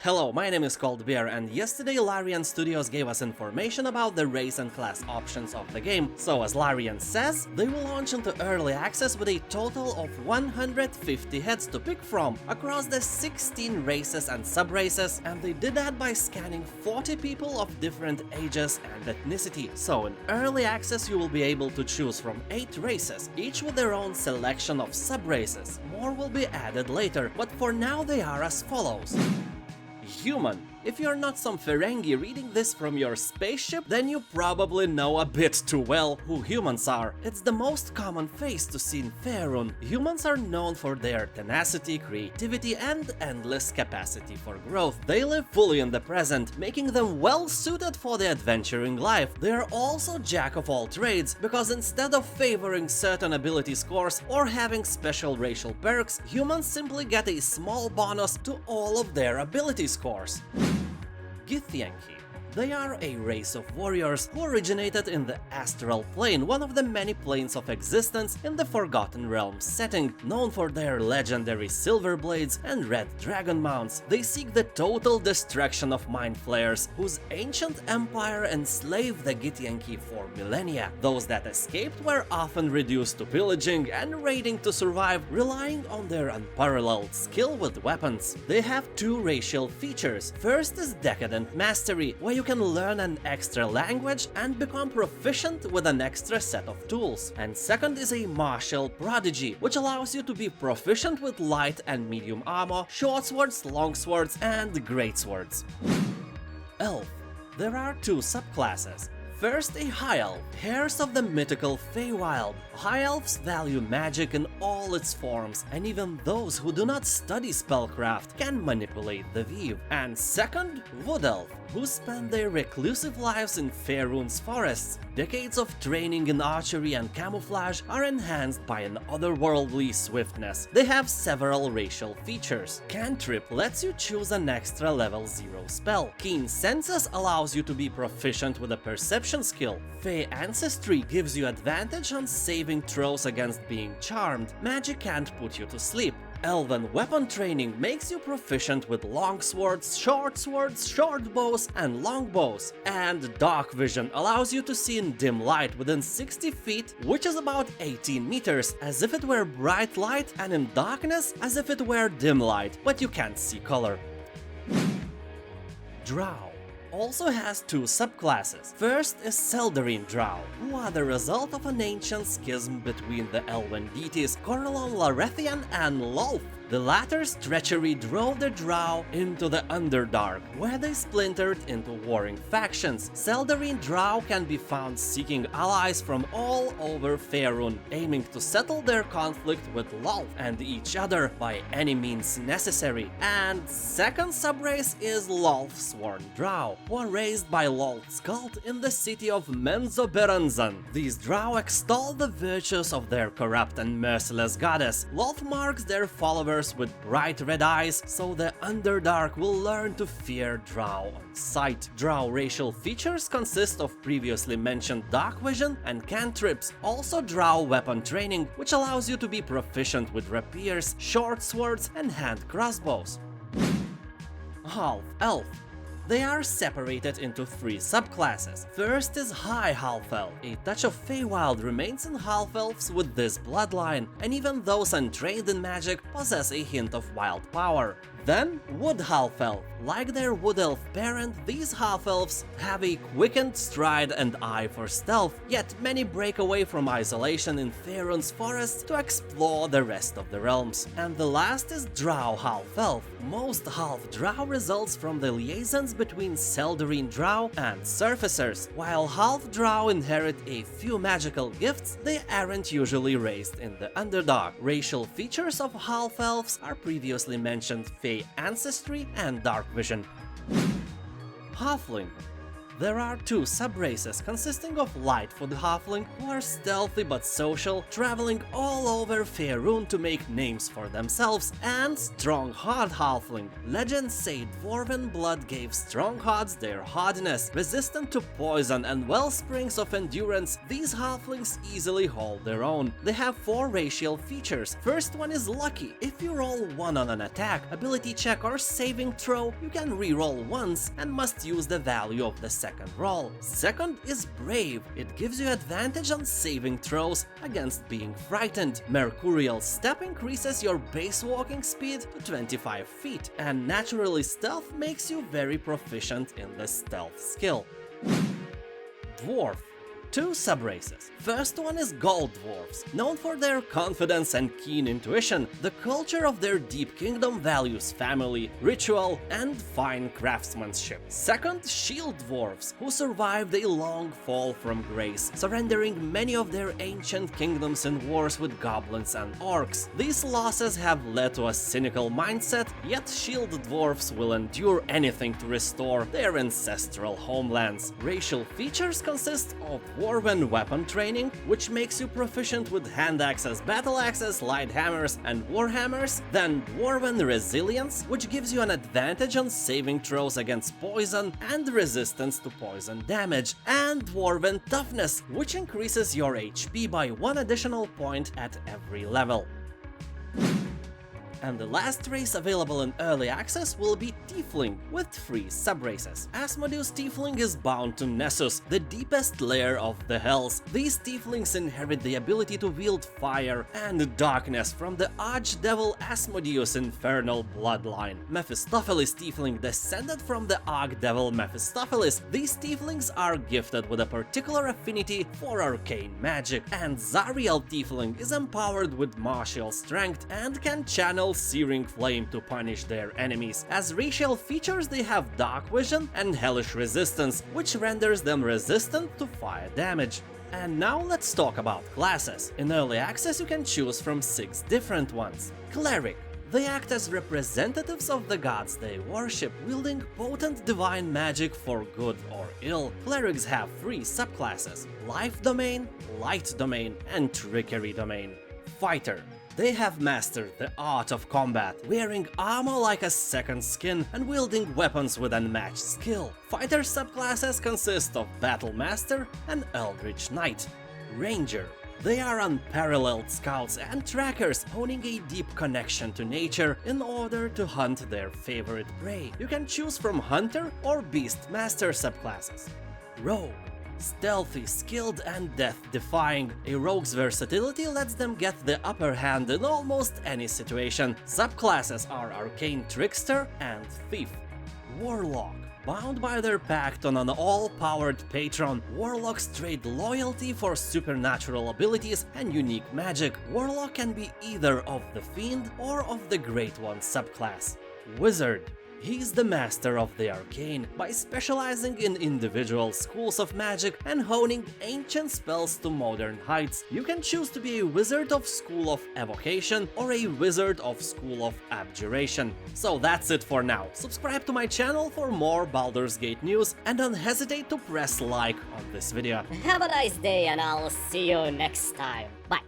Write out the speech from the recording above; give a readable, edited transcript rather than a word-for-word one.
Hello, my name is ColdBear, and yesterday Larian Studios gave us information about the race and class options of the game. So as Larian says, they will launch into early access with a total of 150 heads to pick from across the 16 races and sub-races, and they did that by scanning 40 people of different ages and ethnicity. So in early access you will be able to choose from 8 races, each with their own selection of sub-races. More will be added later, but for now they are as follows. Human. If you're not some Ferengi reading this from your spaceship, then you probably know a bit too well who humans are. It's the most common face to see in Faerun. Humans are known for their tenacity, creativity, and endless capacity for growth. They live fully in the present, making them well suited for the adventuring life. They are also jack of all trades, because instead of favoring certain ability scores or having special racial perks, humans simply get a small bonus to all of their ability scores. Githyanki. They are a race of warriors who originated in the Astral Plane, one of the many planes of existence in the Forgotten Realms setting. Known for their legendary silver blades and red dragon mounts, they seek the total destruction of mind flayers, whose ancient empire enslaved the Githyanki for millennia. Those that escaped were often reduced to pillaging and raiding to survive, relying on their unparalleled skill with weapons. They have 2 racial features. First is Decadent Mastery, where you can learn an extra language and become proficient with an extra set of tools. And second is a Martial Prodigy, which allows you to be proficient with light and medium armor, short swords, long swords, and great swords. Elf. There are 2 subclasses. First, a High Elf, heirs of the mythical Feywild. High Elves value magic in all its forms, and even those who do not study spellcraft can manipulate the weave. And second, Wood Elf, who spend their reclusive lives in Faerun's forests. Decades of training in archery and camouflage are enhanced by an otherworldly swiftness. They have several racial features. Cantrip lets you choose an extra level 0 spell. Keen Senses allows you to be proficient with a perception skill. Fey Ancestry gives you advantage on saving throws against being charmed. Magic can't put you to sleep. Elven Weapon Training makes you proficient with long swords, short bows, and long bows. And Dark Vision allows you to see in dim light within 60 feet, which is about 18 meters, as if it were bright light, and in darkness, as if it were dim light, but you can't see color. Drow also has 2 subclasses. First is Seldarine Drow, who are the result of an ancient schism between the elven deities Cornelon Larethian and Lolth. The latter's treachery drove the Drow into the Underdark, where they splintered into warring factions. Seldarine Drow can be found seeking allies from all over Faerun, aiming to settle their conflict with Lolth and each other by any means necessary. And second subrace is Lolth-sworn Drow, who are raised by Lolth's cult in the city of Menzoberranzan. These Drow extol the virtues of their corrupt and merciless goddess. Lolth marks their followers with bright red eyes, so the Underdark will learn to fear Drow on sight. Drow racial features consist of previously mentioned Dark Vision and cantrips, also Drow Weapon Training, which allows you to be proficient with rapiers, short swords, and hand crossbows. Half Elf. They are separated into 3 subclasses. First is High Half-Elf. A touch of Feywild remains in Half-Elves with this bloodline, and even those untrained in magic possess a hint of wild power. Then, Wood Half-Elf. Like their Wood Elf parent, these Half-Elves have a quickened stride and eye for stealth, yet many break away from isolation in Faerun's forests to explore the rest of the realms. And the last is Drow Half-Elf. Most Half-Drow results from the liaisons between Seldarine Drow and Surfacers. While Half-Drow inherit a few magical gifts, they aren't usually raised in the Underdark. Racial features of Half-Elves are previously mentioned Fey Ancestry and Dark Vision. Halfling. There are two sub-races consisting of Lightfoot Halfling, who are stealthy but social, traveling all over Faerun to make names for themselves, and Strongheart Halfling. Legends say dwarven blood gave Stronghearts their hardiness, resistant to poison and wellsprings of endurance. These halflings easily hold their own. They have 4 racial features. First one is Lucky. If you roll 1 on an attack, ability check or saving throw, you can re-roll once and must use the value of the second roll. Second is Brave. It gives you advantage on saving throws against being frightened. Mercurial Step increases your base walking speed to 25 feet, and Naturally Stealth makes you very proficient in the stealth skill. Dwarf. 2 sub-races. First one is Gold Dwarfs. Known for their confidence and keen intuition, the culture of their deep kingdom values family, ritual, and fine craftsmanship. Second, Shield Dwarfs, who survived a long fall from grace, surrendering many of their ancient kingdoms in wars with goblins and orcs. These losses have led to a cynical mindset, yet Shield Dwarfs will endure anything to restore their ancestral homelands. Racial features consist of Dwarven weapon training, which makes you proficient with hand axes, battle axes, light hammers, and warhammers, then Dwarven Resilience, which gives you an advantage on saving throws against poison and resistance to poison damage, and Dwarven Toughness, which increases your HP by 1 additional point at every level. And the last race available in early access will be Tiefling, with 3 sub-races. Asmodeus Tiefling is bound to Nessus, the deepest lair of the Hells. These Tieflings inherit the ability to wield fire and darkness from the Archdevil Asmodeus' infernal bloodline. Mephistopheles Tiefling descended from the Archdevil Mephistopheles. These Tieflings are gifted with a particular affinity for arcane magic, and Zariel Tiefling is empowered with martial strength and can channel Searing Flame to punish their enemies. As racial features, they have Dark Vision and Hellish Resistance, which renders them resistant to fire damage. And now let's talk about classes. In early access you can choose from 6 different ones. Cleric. They act as representatives of the gods they worship, wielding potent divine magic for good or ill. Clerics have 3 subclasses: Life Domain, Light Domain, and Trickery Domain. Fighter. They have mastered the art of combat, wearing armor like a second skin and wielding weapons with unmatched skill. Fighter subclasses consist of Battle Master and Eldritch Knight. Ranger. They are unparalleled scouts and trackers, honing a deep connection to nature in order to hunt their favorite prey. You can choose from Hunter or Beast Master subclasses. Rogue. Stealthy, skilled, and death-defying. A rogue's versatility lets them get the upper hand in almost any situation. Subclasses are Arcane Trickster and Thief. Warlock. Bound by their pact on an all-powered patron, Warlocks trade loyalty for supernatural abilities and unique magic. Warlock can be either of the Fiend or of the Great One subclass. Wizard. He's the master of the arcane, by specializing in individual schools of magic and honing ancient spells to modern heights. You can choose to be a wizard of School of Evocation or a wizard of School of Abjuration. So that's it for now. Subscribe to my channel for more Baldur's Gate news, and don't hesitate to press like on this video. Have a nice day, and I'll see you next time. Bye.